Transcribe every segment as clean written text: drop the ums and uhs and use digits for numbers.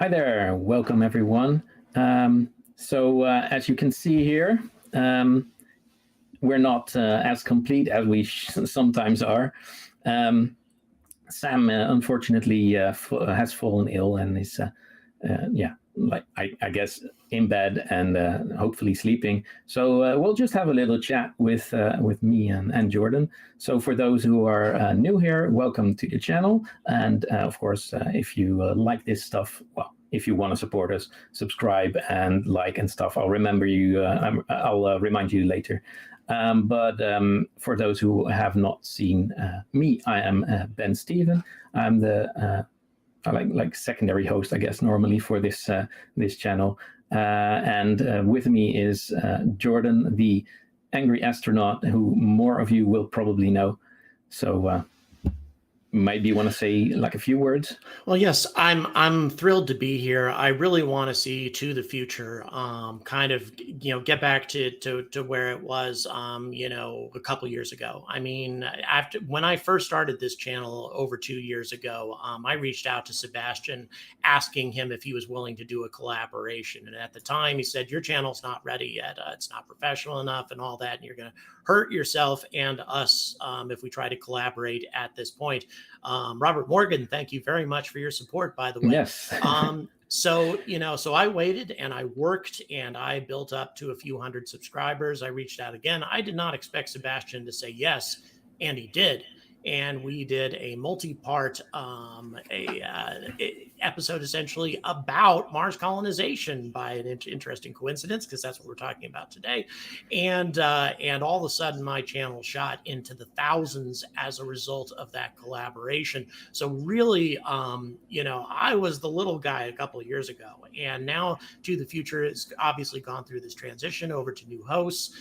Hi there, welcome everyone. As you can see here, we're not as complete as we sometimes are. Sam unfortunately has fallen ill and is, I guess in bed and hopefully sleeping. So we'll just have a little chat with me and Jordan. So for those who are new here, welcome to the channel. And of course, if you like this stuff, well, if you want to support us, subscribe and like and stuff. I'll remind you later. But for those who have not seen me, I am Ben Steven. I'm the like secondary host, I guess, normally for this this channel. And with me is Jordan, the Angry Astronaut, who more of you will probably know. So maybe you want to say like a few words? Well, yes, I'm thrilled to be here. I really want to see to the future, kind of, get back to where it was, a couple years ago. I mean, when I first started this channel over 2 years ago, I reached out to Sebastian asking him if he was willing to do a collaboration. And at the time he said, your channel's not ready yet. It's not professional enough and all that. And you're going to hurt yourself and us if we try to collaborate at this point. Robert Morgan, thank you very much for your support, by the way. Yes. So I waited and I worked and I built up to a few hundred subscribers. I reached out again. I did not expect Sebastian to say yes, and he did. And we did a multi-part episode essentially about Mars colonization by an interesting coincidence, because that's what we're talking about today. And all of a sudden my channel shot into the thousands as a result of that collaboration. So really, I was the little guy a couple of years ago, and now To the Future has obviously gone through this transition over to new hosts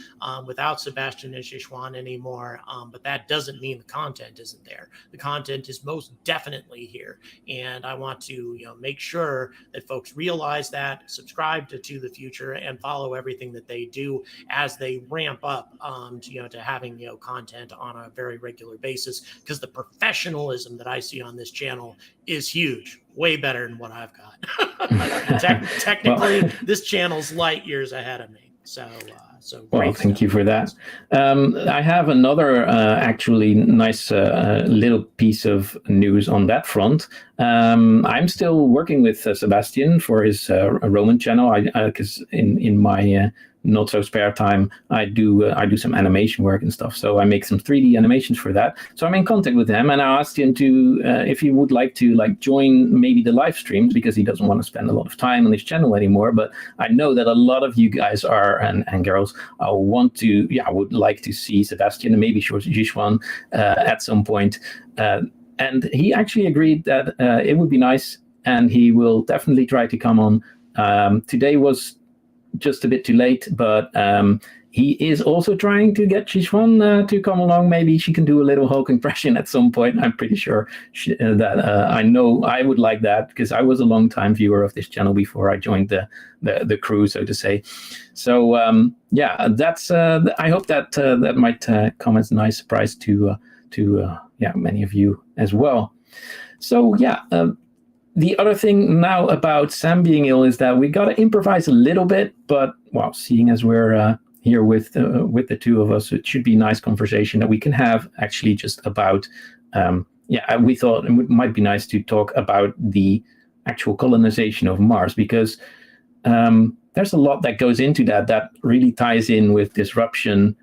without Sebastian and Shishwan anymore. But that doesn't mean the content isn't there. The content is most definitely here, and I want to make sure that folks realize that, subscribe to the Future, and follow everything that they do as they ramp up to having content on a very regular basis, because the professionalism that I see on this channel is huge, way better than what I've got. Technically, this channel's light years ahead of me. So well, thank you for that. I have another actually nice little piece of news on that front. I'm still working with Sebastian for his Roman channel. Because in my not so spare time, I do some animation work and stuff. So I make some 3D animations for that. So I'm in contact with him, and I asked him to if he would like to join maybe the live streams, because he doesn't want to spend a lot of time on his channel anymore. But I know that a lot of you guys are and girls would like to see Sebastian and maybe Shishwan at some point. And he actually agreed that it would be nice, and he will definitely try to come on. Today was just a bit too late, but he is also trying to get Shishwan to come along. Maybe she can do a little Hulk impression at some point. I'm pretty sure that I know I would like that, because I was a long time viewer of this channel before I joined the crew, so to say. So that's I hope that might come as a nice surprise to many of you as well. So the other thing now about Sam being ill is that we got to improvise a little bit, but well, seeing as we're here with the two of us, it should be a nice conversation that we can have actually just about, we thought it might be nice to talk about the actual colonization of Mars, because there's a lot that goes into that really ties in with disruption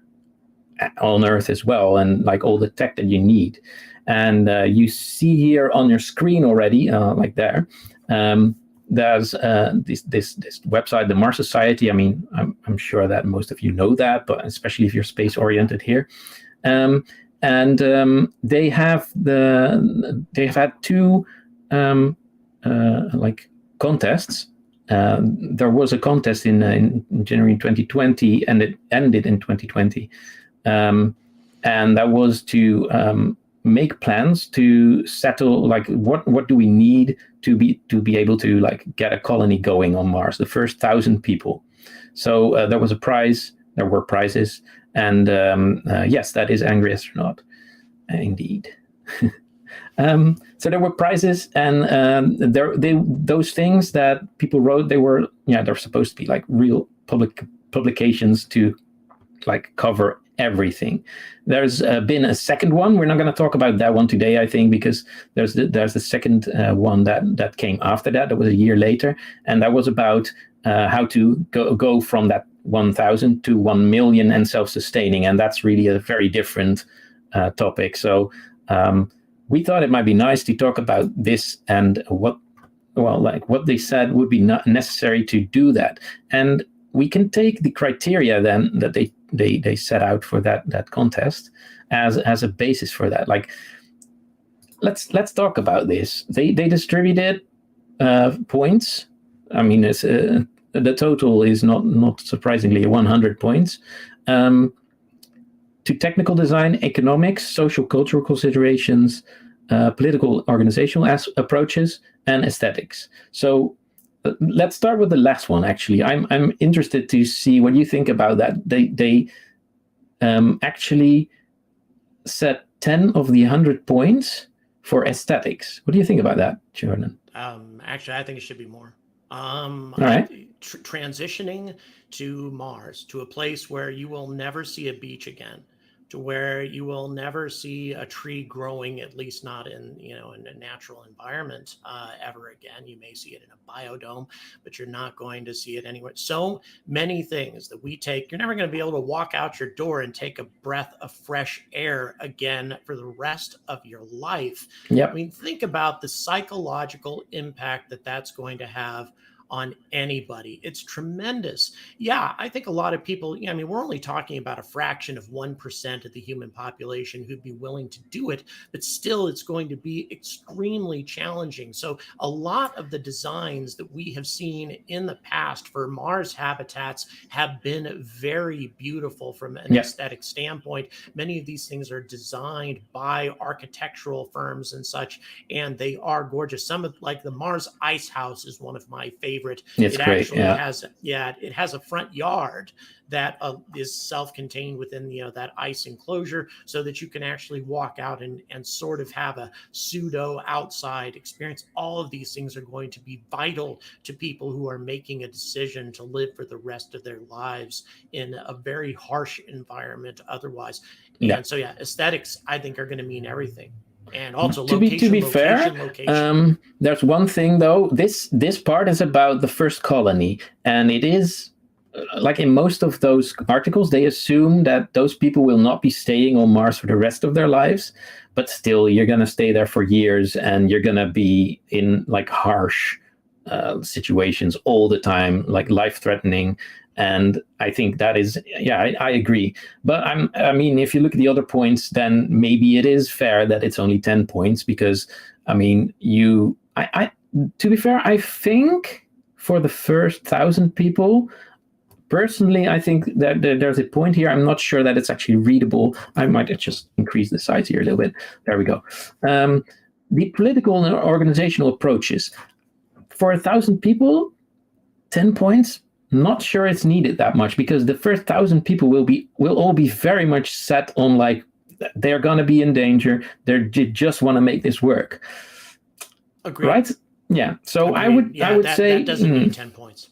on Earth as well, and like all the tech that you need. And you see here on your screen already, like there's this website, the Mars Society. I mean, I'm sure that most of you know that, but especially if you're space oriented here. They have had two contests. There was a contest in January 2020, and it ended in 2020. And that was to make plans to settle, what do we need to be able to get a colony going on Mars, the first 1,000 people. So there was a prize, there were prizes, and yes, that is Angry Astronaut, indeed. So there were prizes, and those things that people wrote, they're supposed to be like real publications to like cover everything. There's been a second one. We're not going to talk about that one today, I think, because there's the second one that came after that. That was a year later, and that was about how to go from that 1,000 to 1 million and self-sustaining, and that's really a very different topic. So we thought it might be nice to talk about this and what they said would be not necessary to do that, and we can take the criteria then that they set out for that contest as a basis for that. Like, let's talk about this. They distributed points. I mean, it's the total is not surprisingly 100 points to technical design, economics, social cultural considerations, political organizational approaches, and aesthetics. So let's start with the last one. Actually, I'm interested to see what you think about that. They actually set 10 of the 100 points for aesthetics. What do you think about that, Jordan? Actually, I think it should be more. All right. Transitioning to Mars, to a place where you will never see a beach again, to where you will never see a tree growing, at least not in a natural environment ever again. You may see it in a biodome, but you're not going to see it anywhere. So many things that we take, you're never going to be able to walk out your door and take a breath of fresh air again for the rest of your life. Yep. I mean, think about the psychological impact that that's going to have on anybody. It's tremendous. Yeah, I think a lot of people, I mean, we're only talking about a fraction of 1% of the human population who'd be willing to do it, but still it's going to be extremely challenging. So a lot of the designs that we have seen in the past for Mars habitats have been very beautiful from an aesthetic standpoint. Many of these things are designed by architectural firms and such, and they are gorgeous. Some of, like the Mars Ice House is one of my favorite. It's it great. Actually has, it has a front yard that is self-contained within that ice enclosure, so that you can actually walk out and sort of have a pseudo outside experience. All of these things are going to be vital to people who are making a decision to live for the rest of their lives in a very harsh environment otherwise. Yeah. And so aesthetics, I think, are going to mean everything. And also to be fair, there's one thing though. This part is about the first colony, and it is like in most of those articles, they assume that those people will not be staying on Mars for the rest of their lives, but still you're going to stay there for years, and you're going to be in like harsh situations all the time, like life-threatening. And I think that is, I agree. But I mean, if you look at the other points, then maybe it is fair that it's only 10 points, because I mean, to be fair, I think for the first 1,000 people, personally, I think that there's a point here. I'm not sure that it's actually readable. I might just increase the size here a little bit. There we go. The political and organizational approaches. For 1,000 people, 10 points. Not sure it's needed that much, because the first 1,000 people will all be very much set on like they're gonna be in danger. They just want to make this work. Agreed. Right? Yeah. So Agreed. I would say that doesn't mean 10 points.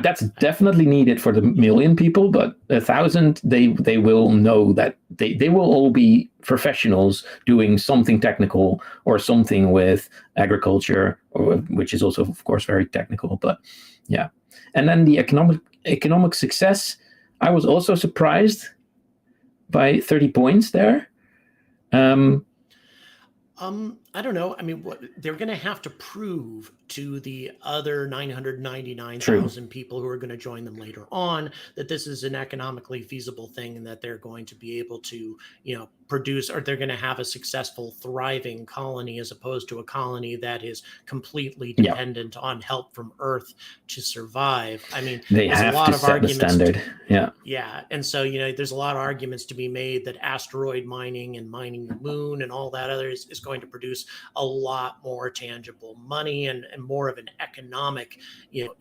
That's definitely needed for the 1 million people, but 1,000 they will know that they will all be professionals doing something technical or something with agriculture, which is also of course very technical. But yeah. And then the economic success, I was also surprised by 30 points there. I don't know. I mean, what they're going to have to prove to the other 999,000 people who are going to join them later on that this is an economically feasible thing, and that they're going to be able to, produce, or they're going to have a successful, thriving colony, as opposed to a colony that is completely dependent on help from Earth to survive. I mean, they have to set the standard. Yeah. And so, there's a lot of arguments to be made that asteroid mining and mining the moon and all that other is going to produce produce a lot more tangible money and more of an economic,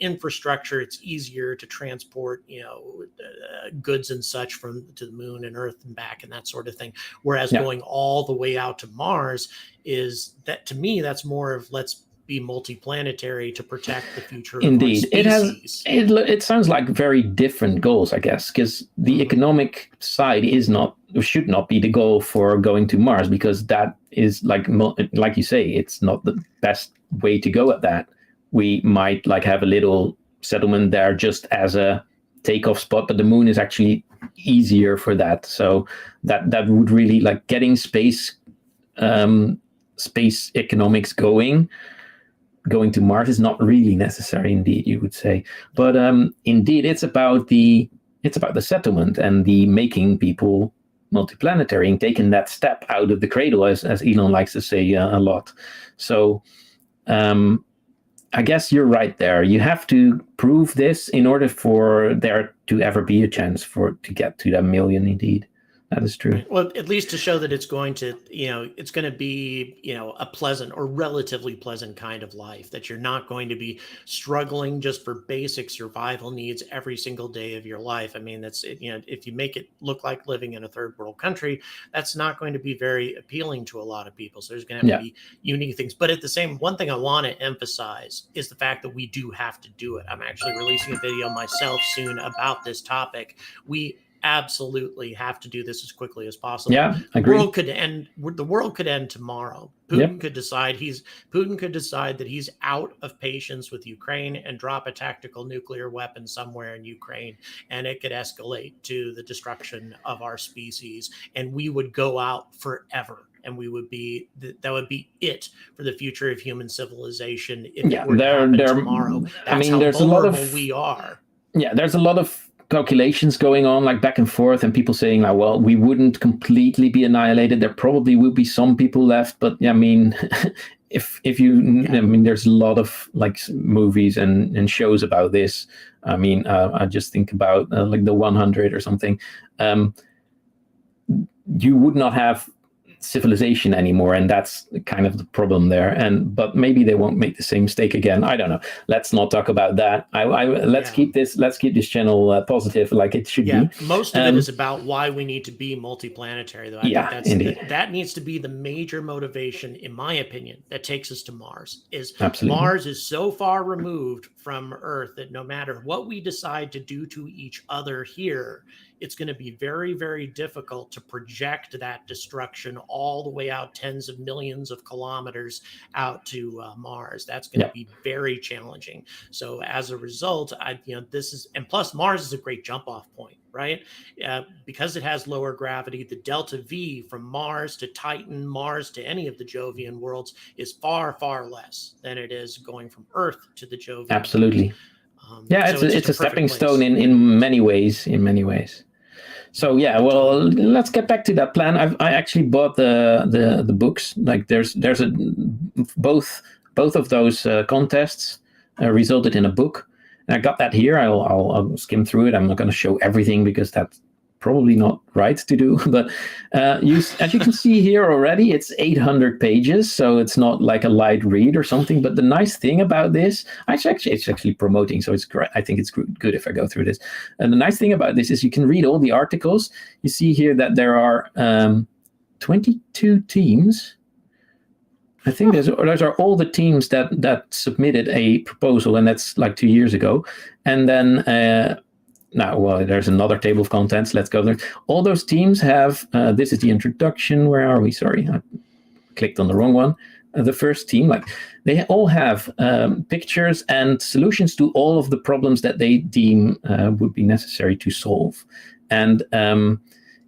infrastructure. It's easier to transport, goods and such to the moon and Earth and back and that sort of thing. Whereas going all the way out to Mars to me, that's more of let's be multiplanetary to protect the future Indeed. of our species. It sounds like very different goals, I guess, because the economic side should not be the goal for going to Mars, because that is like you say, it's not the best way to go at that. We might have a little settlement there just as a takeoff spot, but the moon is actually easier for that. So that would really getting space economics going to Mars is not really necessary, indeed, you would say. But indeed, it's about the settlement and the making people multiplanetary and taking that step out of the cradle, as Elon likes to say a lot. So I guess you're right there. You have to prove this in order for there to ever be a chance to get to that million, indeed. That is true. Well, at least to show that it's going to be, a pleasant or relatively pleasant kind of life, that you're not going to be struggling just for basic survival needs every single day of your life. I mean, if you make it look like living in a third world country, that's not going to be very appealing to a lot of people. So there's going to have to be unique things. But one thing I want to emphasize is the fact that we do have to do it. I'm actually releasing a video myself soon about this topic. We absolutely have to do this as quickly as possible. Yeah, I agree. The world could end tomorrow. Putin could decide that he's out of patience with Ukraine and drop a tactical nuclear weapon somewhere in Ukraine, and it could escalate to the destruction of our species, and we would go out forever. And that would be it for the future of human civilization if it were to happen tomorrow. That's how vulnerable we are. Yeah, there's a lot of calculations going on back and forth, and people saying well, we wouldn't completely be annihilated. There probably will be some people left, but I mean, there's a lot of movies and shows about this. I mean, I just think about the 100 or something. You would not have civilization anymore, and that's kind of the problem there. But maybe they won't make the same mistake again. I don't know. Let's not talk about that. Let's keep this channel positive, like it should be. Most of it is about why we need to be multiplanetary, though. I think that needs to be the major motivation, in my opinion, that takes us to Mars. Absolutely. Mars is so far removed from Earth that no matter what we decide to do to each other here, it's going to be very, very difficult to project that destruction all the way out tens of millions of kilometers out to Mars. That's going to be very challenging. So as a result, plus Mars is a great jump off point, right? Because it has lower gravity, the delta V from Mars to Titan, Mars to any of the Jovian worlds is far, far less than it is going from Earth to the Jovian. Absolutely. It's a stepping stone in many ways. So let's get back to that plan. I actually bought the books. There's both of those contests resulted in a book, and I got that here. I'll skim through it. I'm not going to show everything because that's probably not right to do, but as you can see here already, it's 800 pages, so it's not like a light read or something. But the nice thing about this, it's actually promoting, so it's great. I think it's good if I go through this. And the nice thing about this is you can read all the articles. You see here that there are 22 teams. I think those are all the teams that submitted a proposal, and that's 2 years ago. And then there's another table of contents. Let's go there. All those teams have, this is the introduction. Where are we? Sorry, I clicked on the wrong one. The first team, they all have pictures and solutions to all of the problems that they deem would be necessary to solve. And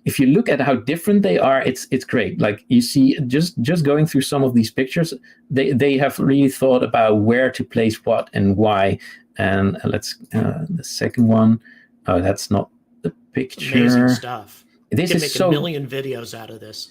if you look at how different they are, it's great. You see, just going through some of these pictures, they have really thought about where to place what and why. And let's the second one. Oh, that's not the picture. Amazing stuff. This is make a million videos out of this.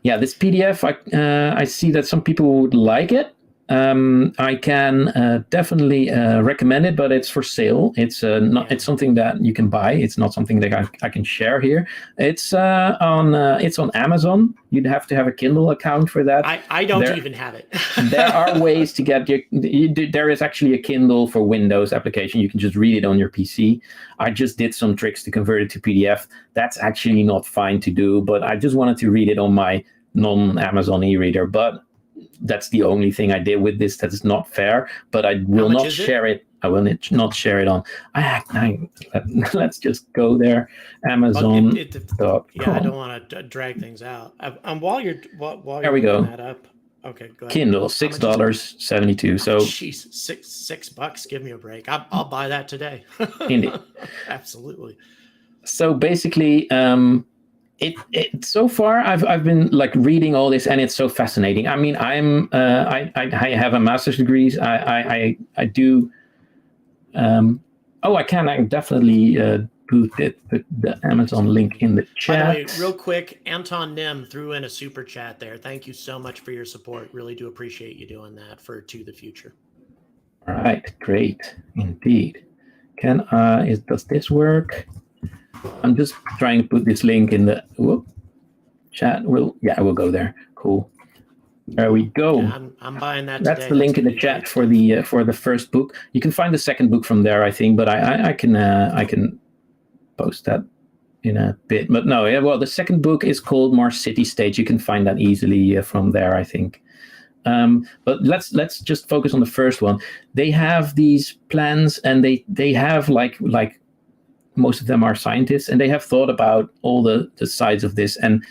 This PDF, I see that some people would like it. I can definitely recommend it, but it's for sale. It's it's something that you can buy. It's not something that I can share here. It's on Amazon. You'd have to have a Kindle account for that. I don't even have it. There are ways to get there is actually a Kindle for Windows application. You can just read it on your PC. I just did some tricks to convert it to PDF. That's actually not fine to do, but I just wanted to read it on my non-Amazon e-reader. But that's the only thing I did with this. That is not fair, but I will not share it. I will not share it on. Let's just go there. Amazon. Yeah, I don't want to drag things out. While you're there we go. That up. Okay, go ahead. Kindle, $6.72. So, jeez, $6. Give me a break. I'll buy that today. Indeed, absolutely. So basically, it so far I've been like reading all this, and it's so fascinating. I mean, I have a master's degree. I do. I can definitely put the Amazon link in the chat. By the way, real quick, Anton Nim threw in a super chat there. Thank you so much for your support. Really do appreciate you doing that for To the Future. All right, great indeed. Does this work? I'm just trying to put this link in the chat. We'll go there. Cool. There we go. Yeah, I'm buying that. That's the link in the chat for the first book. You can find the second book from there, I think, but I can post that in a bit. But no, well, the second book is called Mars City State. You can find that easily from there, I think. But let's just focus on the first one. They have these plans, and they have like most of them are scientists, and they have thought about all the sides of this. And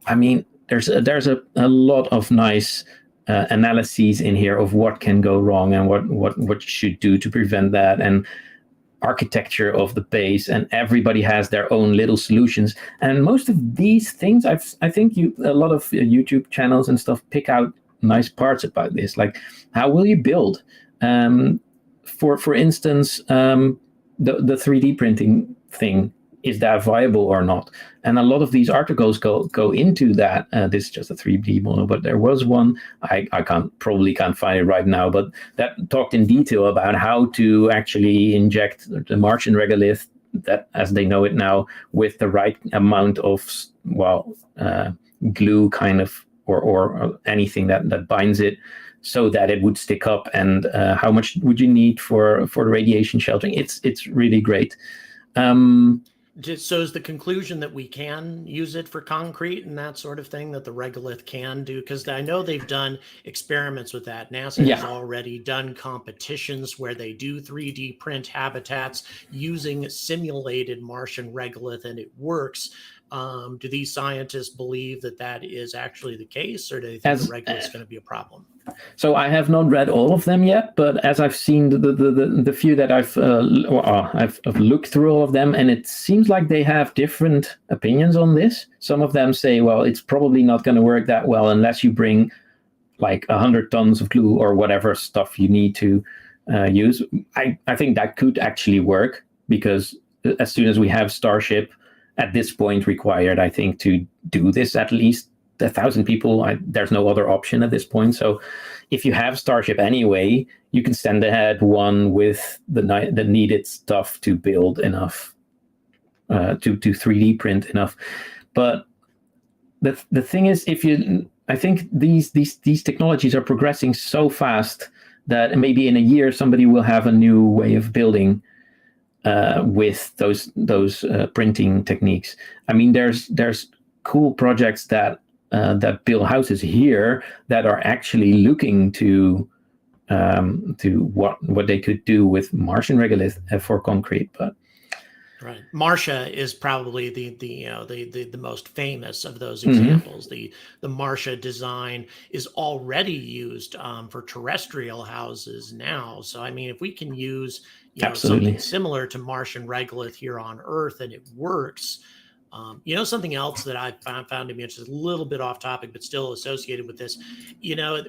I mean, there's a lot of nice analyses in here of what can go wrong and what you should do to prevent that, and architecture of the base, and everybody has their own little solutions. And most of these things, I think a lot of YouTube channels and stuff pick out nice parts about this, like how will you build? For instance, the 3D printing thing, is that viable or not? And a lot of these articles go into that. This is just a 3D model, but there was one, I probably can't find it right now, but that talked in detail about how to actually inject the Martian regolith, that as they know it now, with the right amount of glue kind of, or anything that binds it, so that it would stick up, and how much would you need for radiation sheltering. It's really great. So is the conclusion that we can use it for concrete and that sort of thing, that the regolith can do? Because I know they've done experiments with that. NASA has already done competitions where they do 3D print habitats using simulated Martian regolith, and it works. Do these scientists believe that is actually the case, or do they think the regolith is going to be a problem? So I have not read all of them yet, but as I've seen the few that I've looked through all of them, and it seems like they have different opinions on this. Some of them say, well, it's probably not going to work that well unless you bring like 100 tons of glue or whatever stuff you need to use. I think that could actually work, because as soon as we have Starship at this point required, I think, to do this, at least 1,000 people, there's no other option at this point. So if you have Starship anyway, you can send ahead one with the needed stuff to build enough, to 3D print enough. But the thing is, I think these technologies are progressing so fast that maybe in a year somebody will have a new way of building with those printing techniques. I mean, there's cool projects that build houses here that are actually looking to what they could do with Martian regolith for concrete. But right, Martia is probably the most famous of those examples. The Martia design is already used for terrestrial houses now. So I mean, if we can use something similar to Martian regolith here on Earth and it works, Something else that I found to be interesting, a little bit off topic, but still associated with this,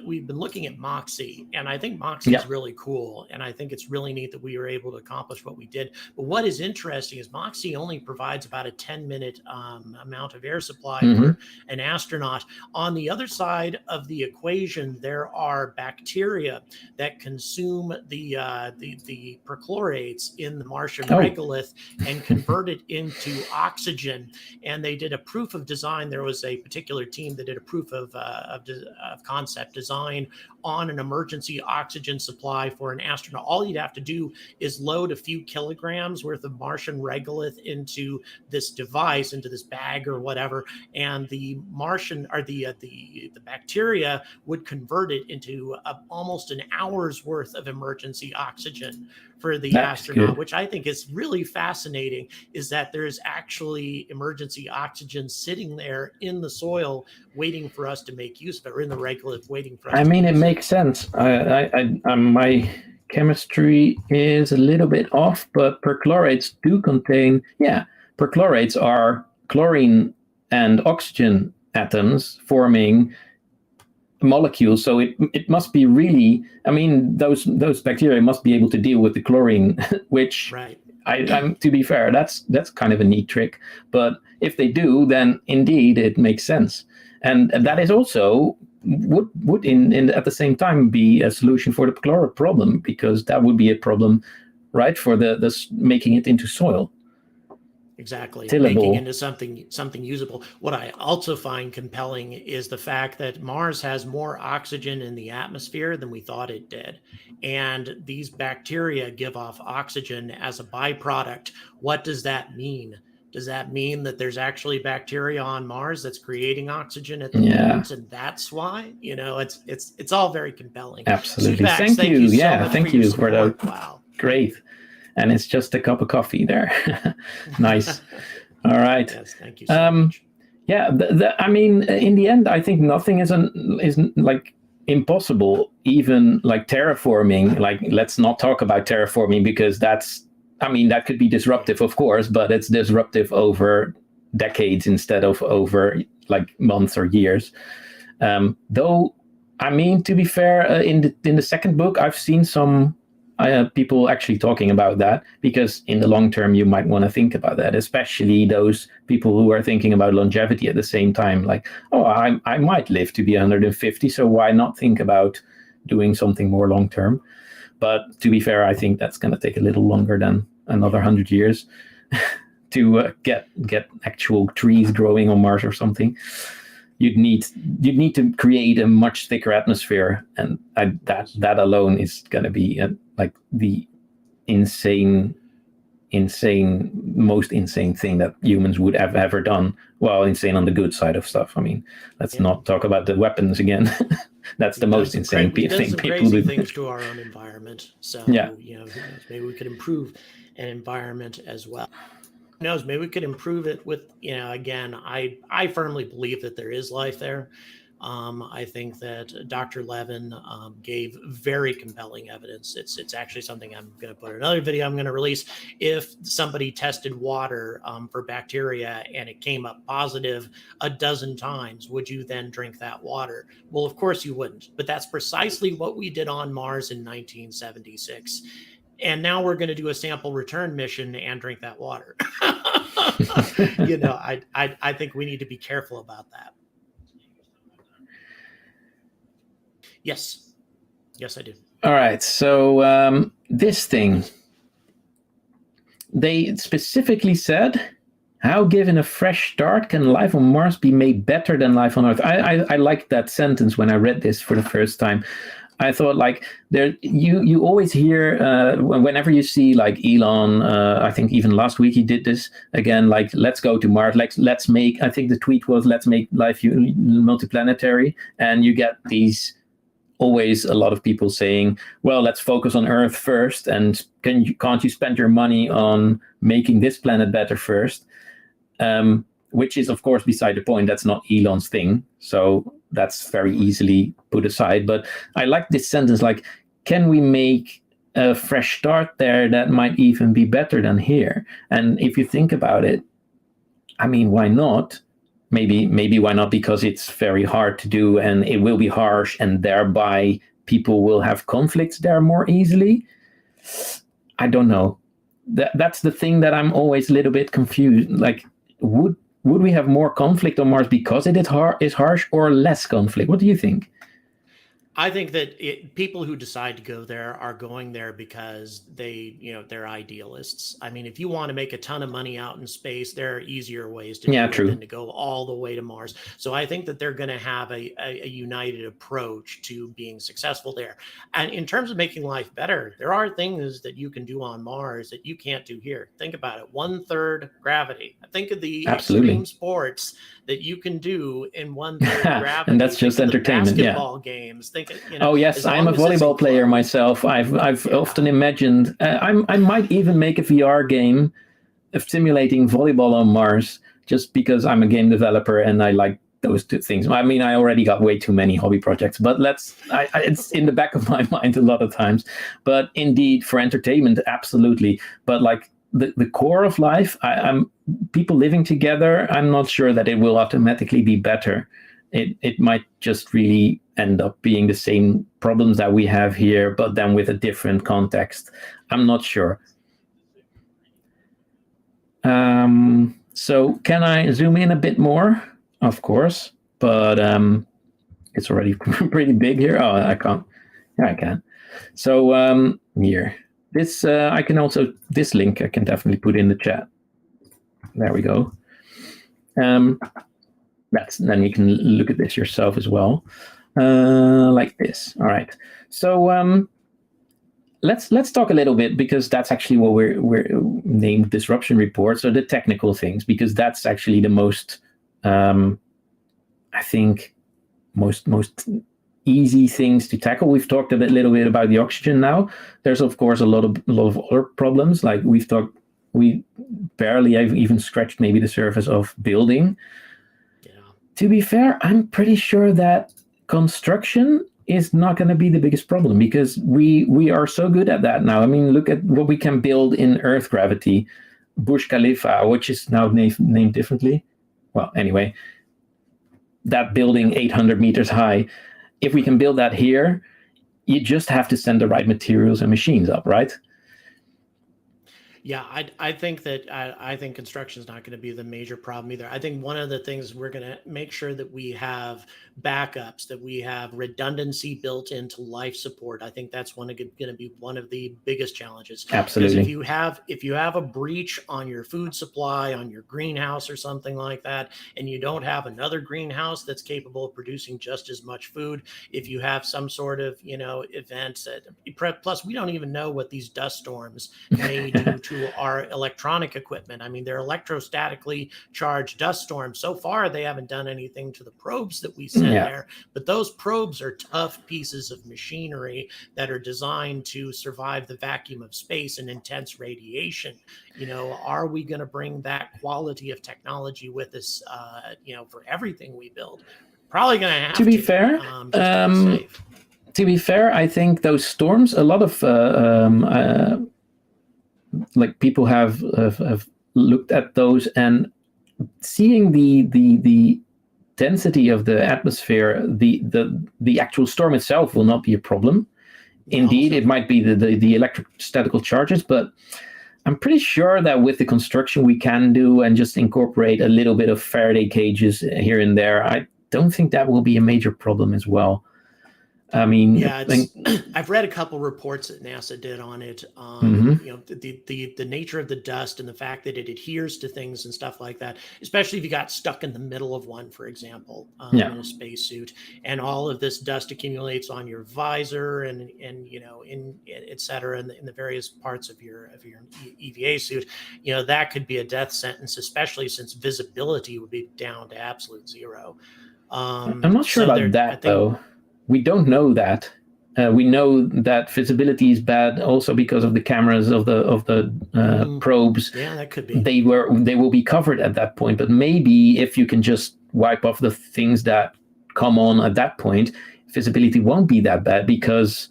we've been looking at Moxie, and I think Moxie is really cool. And I think it's really neat that we were able to accomplish what we did. But what is interesting is Moxie only provides about a 10-minute amount of air supply for an astronaut. On the other side of the equation, there are bacteria that consume the perchlorates in the Martian regolith and convert it into oxygen. And they did a proof of design. There was a particular team that did a proof of concept design on an emergency oxygen supply for an astronaut. All you'd have to do is load a few kilograms worth of Martian regolith into this device, into this bag or whatever, and the Martian or the bacteria would convert it into almost an hour's worth of emergency oxygen for the astronaut, which I think is really fascinating, is that there's actually emergency oxygen sitting there in the soil waiting for us to make use of it, or in the regolith waiting for us to it makes sense. My chemistry is a little bit off, but perchlorates do contain, perchlorates are chlorine and oxygen atoms forming molecules, so it must be really, those bacteria must be able to deal with the chlorine, which I'm to be fair, that's kind of a neat trick, but if they do, then indeed it makes sense. And that is also would in at the same time be a solution for the perchlorate problem, because that would be a problem, right, for the making it into soil. Exactly. Tillable. Making into something usable. What I also find compelling is the fact that Mars has more oxygen in the atmosphere than we thought it did. And these bacteria give off oxygen as a byproduct. What does that mean? Does that mean that there's actually bacteria on Mars that's creating oxygen at the moment, and that's why? It's all very compelling. Absolutely. Subax, Thank you. So much thank you for that. Wow. Great. And it's just a cup of coffee there. Nice. All right. Yes, thank you so much. Yeah, in the end, I think nothing is like impossible. Even like terraforming. Like, let's not talk about terraforming, because that could be disruptive, of course, but it's disruptive over decades instead of over like months or years. Though, to be fair, in the second book, I've seen some people actually talking about that, because in the long term you might want to think about that, especially those people who are thinking about longevity at the same time, like, I might live to be 150, so why not think about doing something more long term? But to be fair, I think that's going to take a little longer than another 100 years to get actual trees growing on Mars or something. You'd need to create a much thicker atmosphere, and that alone is going to be like the most insane thing that humans would have ever done. Well, insane on the good side of stuff. Let's not talk about the weapons again. That's the most insane thing people do. Things to our own environment. So maybe we could improve an environment as well. Who knows, maybe we could improve it with, again, I firmly believe that there is life there. I think that Dr. Levin gave very compelling evidence. It's actually something I'm going to put in another video I'm going to release. If somebody tested water for bacteria and it came up positive a dozen times, would you then drink that water? Well, of course you wouldn't. But that's precisely what we did on Mars in 1976. And now we're going to do a sample return mission and drink that water. I think we need to be careful about that. Yes, I do. All right. So this thing, they specifically said, how given a fresh start can life on Mars be made better than life on Earth? I liked that sentence when I read this for the first time. I thought, like, there you always hear whenever you see like Elon, I think even last week he did this again, like, let's go to Mars, let's make, I think the tweet was, let's make life multiplanetary, and you get these always a lot of people saying, well, let's focus on Earth first, and can't you spend your money on making this planet better first? Which is, of course, beside the point. That's not Elon's thing. So that's very easily put aside. But I like this sentence, like, can we make a fresh start there that might even be better than here? And if you think about it, I mean, why not? Maybe why not? Because it's very hard to do and it will be harsh, and thereby people will have conflicts there more easily. I don't know. That's the thing that I'm always a little bit confused. Like, would we have more conflict on Mars because it is harsh, or less conflict? What do you think? I think that people who decide to go there are going there because they're idealists. I mean, if you want to make a ton of money out in space, there are easier ways to do it than to go all the way to Mars. So I think that they're going to have a united approach to being successful there. And in terms of making life better, there are things that you can do on Mars that you can't do here. Think about it. 1/3 gravity. Think of the extreme sports that you can do in 1/3 gravity. And that's just entertainment. Basketball games. Oh yes, I'm a volleyball player myself. I've often imagined I might even make a VR game of simulating volleyball on Mars, just because I'm a game developer and I like those two things. I mean, I already got way too many hobby projects, but it's in the back of my mind a lot of times. But indeed, for entertainment, absolutely. But like the core of life, I'm people living together. I'm not sure that it will automatically be better. It might just really end up being the same problems that we have here, but then with a different context. I'm not sure. So can I zoom in a bit more? Of course, but it's already pretty big here. Oh, I can't. Yeah, I can. So here, this I can also, this link I can definitely put in the chat. There we go. Then you can look at this yourself as well, like this. All right. So let's talk a little bit, because that's actually what we're named disruption report. So the technical things, because that's actually the most, I think, most easy things to tackle. We've talked a little bit about the oxygen now. There's of course a lot of other problems. Like we barely have even scratched maybe the surface of building. To be fair, I'm pretty sure that construction is not going to be the biggest problem, because we are so good at that now. I mean, look at what we can build in Earth gravity. Burj Khalifa, which is now named differently. Well, anyway, that building 800 meters high, if we can build that here, you just have to send the right materials and machines up, right? Yeah, I think that I think construction is not going to be the major problem either. I think one of the things we're going to make sure that we have backups, that we have redundancy built into life support. I think that's going to be one of the biggest challenges. Absolutely. Because if you have a breach on your food supply, on your greenhouse or something like that, and you don't have another greenhouse that's capable of producing just as much food, if you have some sort of event, plus we don't even know what these dust storms may do to our electronic equipment. I mean, they're electrostatically charged dust storms. So far, they haven't done anything to the probes that we send there, but those probes are tough pieces of machinery that are designed to survive the vacuum of space and intense radiation. Are we going to bring that quality of technology with us, for everything we build? Probably going to have to. To be fair, to be fair, I think those storms, a lot of like people have looked at those, and seeing the density of the atmosphere, the actual storm itself will not be a problem. Indeed, it might be the electrostatical charges, but I'm pretty sure that with the construction we can do and just incorporate a little bit of Faraday cages here and there, I don't think that will be a major problem as well. I mean, I've read a couple reports that NASA did on it. The nature of the dust and the fact that it adheres to things and stuff like that, especially if you got stuck in the middle of one, for example, in a spacesuit, and all of this dust accumulates on your visor and et cetera, in the various parts of your EVA suit. That could be a death sentence, especially since visibility would be down to absolute zero. I'm not sure about that though. We don't know that. We know that visibility is bad also because of the cameras of the probes. Yeah, that could be. They will be covered at that point. But maybe if you can just wipe off the things that come on at that point, visibility won't be that bad because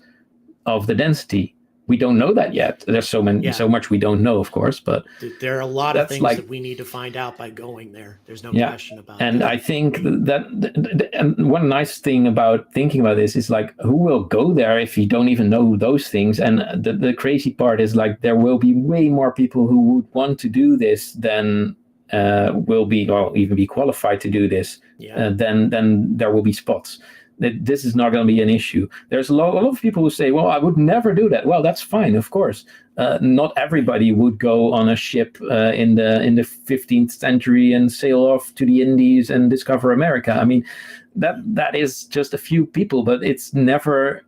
of the density. we don't know that yet. There's so much we don't know, of course, but there are a lot of things that we need to find out by going there. There's no question about it. And I think that and one nice thing about thinking about this is like, who will go there if you don't even know those things? And the crazy part is like, there will be way more people who would want to do this than will be, or even be qualified to do this. Then there will be spots. This is not going to be an issue. There's a lot of people who say, well, I would never do that. Well, that's fine, of course. Not everybody would go on a ship in the 15th century and sail off to the Indies and discover America. I mean, that is just a few people, but it's never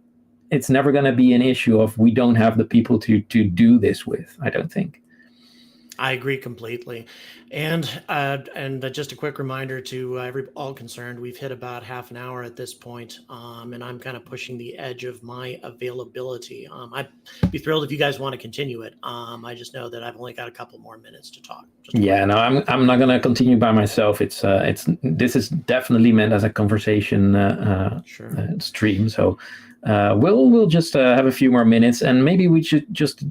going to be an issue of we don't have the people to do this with, I don't think. I agree completely. And just a quick reminder to all concerned, we've hit about half an hour at this point, and I'm kind of pushing the edge of my availability. I'd be thrilled if you guys want to continue it. I just know that I've only got a couple more minutes to talk. I'm not going to continue by myself. This is definitely meant as a conversation stream. So we'll just have a few more minutes, and maybe we should just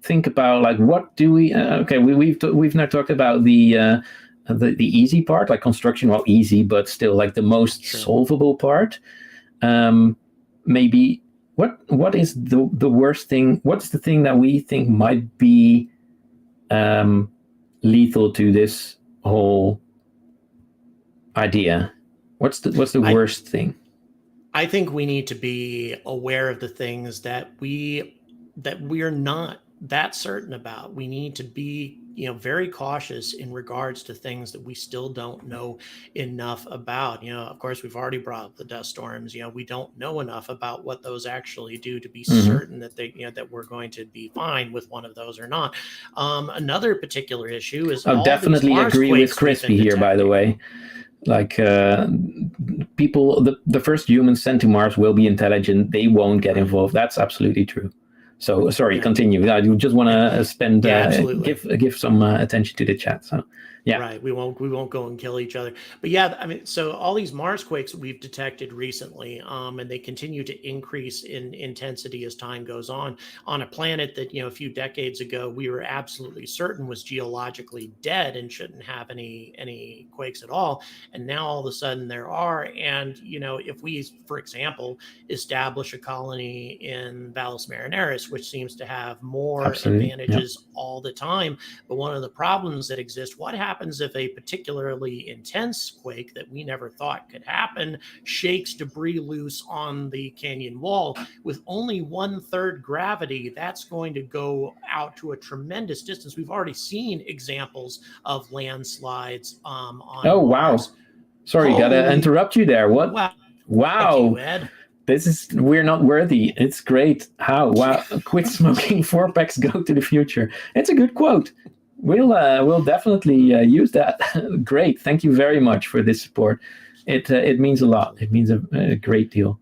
think about like, what do we we've now talked about the easy part, like construction. Well, easy, but still like the most solvable part. Maybe what is the worst thing? What's the thing that we think might be lethal to this whole idea? What's the worst thing? I think we need to be aware of the things that we're not that certain about. We need to be, very cautious in regards to things that we still don't know enough about. Of course, we've already brought up the dust storms. We don't know enough about what those actually do to be certain that that we're going to be fine with one of those or not. Another particular issue is definitely agree with Crispy here, by the way. Like people, the first humans sent to Mars will be intelligent. They won't get involved. That's absolutely true. So sorry, continue. I just want to spend give some attention to the chat. So right, we won't go and kill each other. But I mean, so all these Mars quakes we've detected recently, and they continue to increase in intensity as time goes on a planet that a few decades ago we were absolutely certain was geologically dead and shouldn't have any quakes at all. And now all of a sudden there are. And if we, for example, establish a colony in Valles Marineris, which seems to have more advantages all the time, but one of the problems that exist, what happens if a particularly intense quake that we never thought could happen shakes debris loose on the canyon wall with only 1/3 gravity? That's going to go out to a tremendous distance. We've already seen examples of landslides on Mars. Wow. Sorry, gotta interrupt you there. What? Wow. Thank you, Ed. We're not worthy. It's great. How? Wow. Quit smoking 4-packs, go to the future. It's a good quote. We'll definitely use that. Great. Thank you very much for this support. It means a lot. It means a great deal.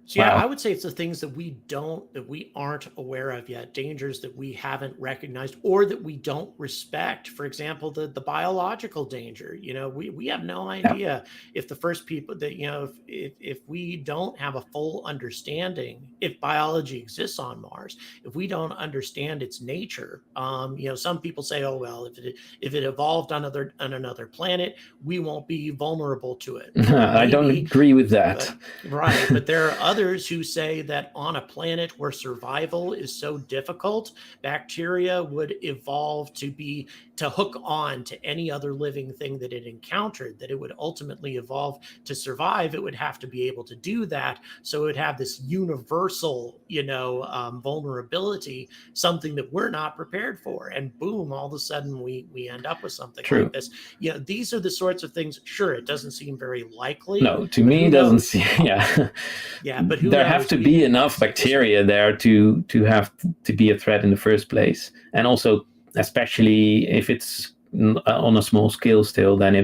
So I would say it's the things that we aren't aware of yet, dangers that we haven't recognized or that we don't respect. For example, the biological danger. We have no idea if the first people that if we don't have a full understanding if biology exists on Mars, if we don't understand its nature. Some people say, oh well, if it evolved on another planet, we won't be vulnerable to it. I don't agree with that. But there are others who say that on a planet where survival is so difficult, bacteria would evolve to hook on to any other living thing that it encountered, that it would ultimately evolve to survive. It would have to be able to do that. So it would have this universal, vulnerability, something that we're not prepared for. And boom, all of a sudden we end up with something like this. These are the sorts of things. Sure, it doesn't seem very likely. No, to me, it doesn't seem, but there have to be enough bacteria there to have to be a threat in the first place. And also, especially if it's on a small scale still, then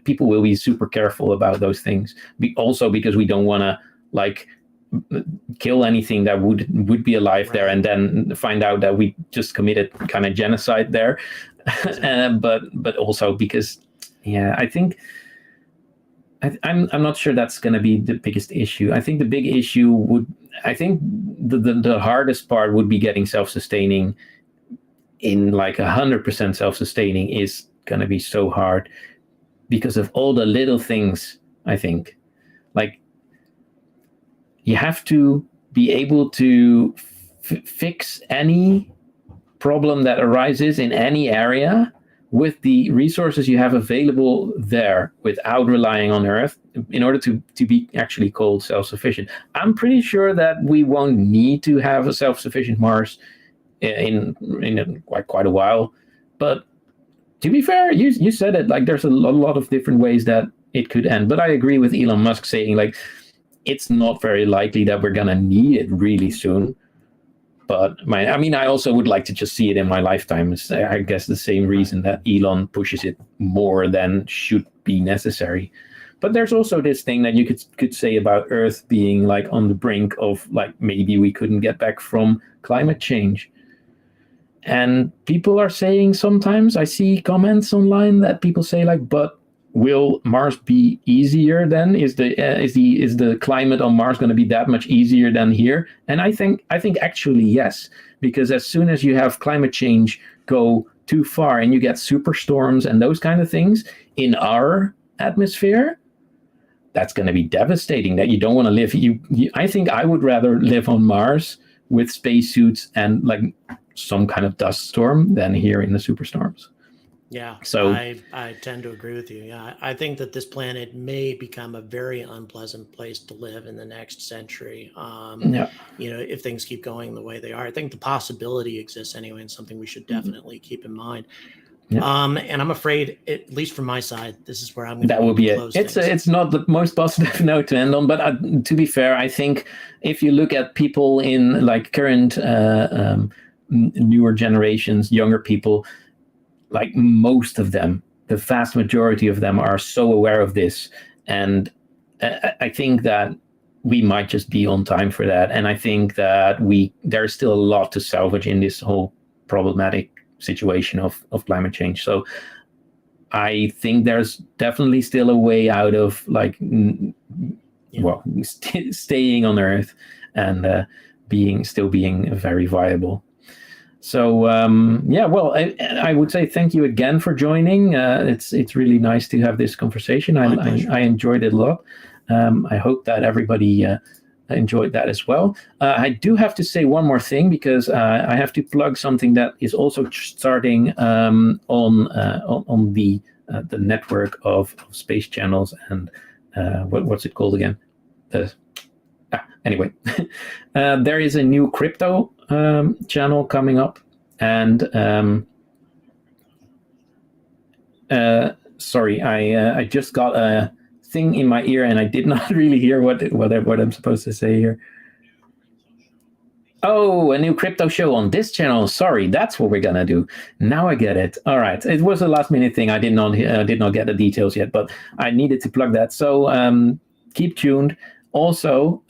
people will be super careful about those things. Also because we don't want to kill anything that would be alive there and then find out that we just committed kind of genocide there. But also because, I think I'm not sure that's going to be the biggest issue. I think the big issue would, I think the hardest part would be getting self-sustaining. In like 100% self-sustaining is going to be so hard because of all the little things. I think, like, you have to be able to fix any problem that arises in any area with the resources you have available there without relying on Earth in order to be actually called self-sufficient. I'm pretty sure that we won't need to have a self-sufficient Mars in quite a while. But to be fair, you said it, like, there's a lot of different ways that it could end. But I agree with Elon Musk saying, like, it's not very likely that we're gonna need it really soon. But I also would like to just see it in my lifetime. It's, I guess, the same reason that Elon pushes it more than should be necessary. But there's also this thing that you could say about Earth being like on the brink of, like, maybe we couldn't get back from climate change. And people are saying, sometimes I see comments online that people say, like, but will Mars be easier then? Is the climate on Mars going to be that much easier than here? And I think actually yes, because as soon as you have climate change go too far and you get superstorms and those kind of things in our atmosphere, that's going to be devastating. That you don't want to live. I think I would rather live on Mars with spacesuits and like some kind of dust storm than here in the superstorms. Yeah, so I tend to agree with you. Yeah, I think that this planet may become a very unpleasant place to live in the next century. If things keep going the way they are, I think the possibility exists anyway, and something we should definitely keep in mind. Yeah. And I'm afraid, at least from my side, this is where I'm going to. That will be it. It's not the most positive note to end on, but to be fair, I think if you look at people in like current newer generations, younger people. Like most of them, the vast majority of them are so aware of this. And I think that we might just be on time for that. And I think that there's still a lot to salvage in this whole problematic situation of climate change. So I think there's definitely still a way out of like, staying on Earth and still being very viable. So I would say thank you again for joining. It's really nice to have this conversation. I enjoyed it a lot. I hope that everybody enjoyed that as well. I do have to say one more thing because I have to plug something that is also starting on the network of space channels and what's it called again? Anyway, there is a new crypto channel coming up, and sorry, I just got a thing in my ear and I did not really hear what I'm supposed to say here. Oh, a new crypto show on this channel. Sorry, that's what we're gonna do. Now I get it. All right, it was a last minute thing. I did not get the details yet, but I needed to plug that. So keep tuned. Also,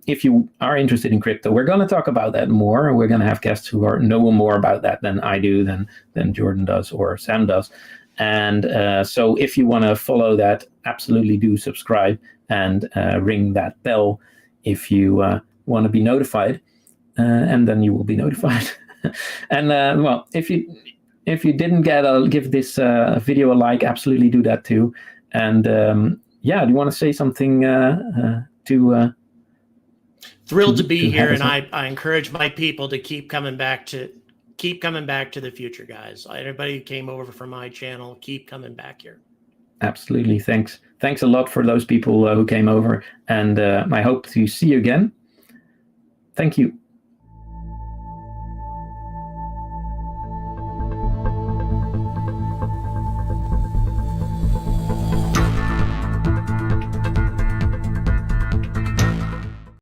if you are interested in crypto, we're going to talk about that more. We're going to have guests who know more about that than I do, than Jordan does or Sam does. And so if you want to follow that, absolutely do subscribe and ring that bell if you want to be notified. And then you will be notified. And if you didn't give this video a like, absolutely do that too. And do you want to say something thrilled to be here, and I encourage my people to keep coming back to the future, guys. Everybody who came over from my channel, keep coming back here. Absolutely. Thanks a lot for those people who came over, and I hope to see you again. Thank you.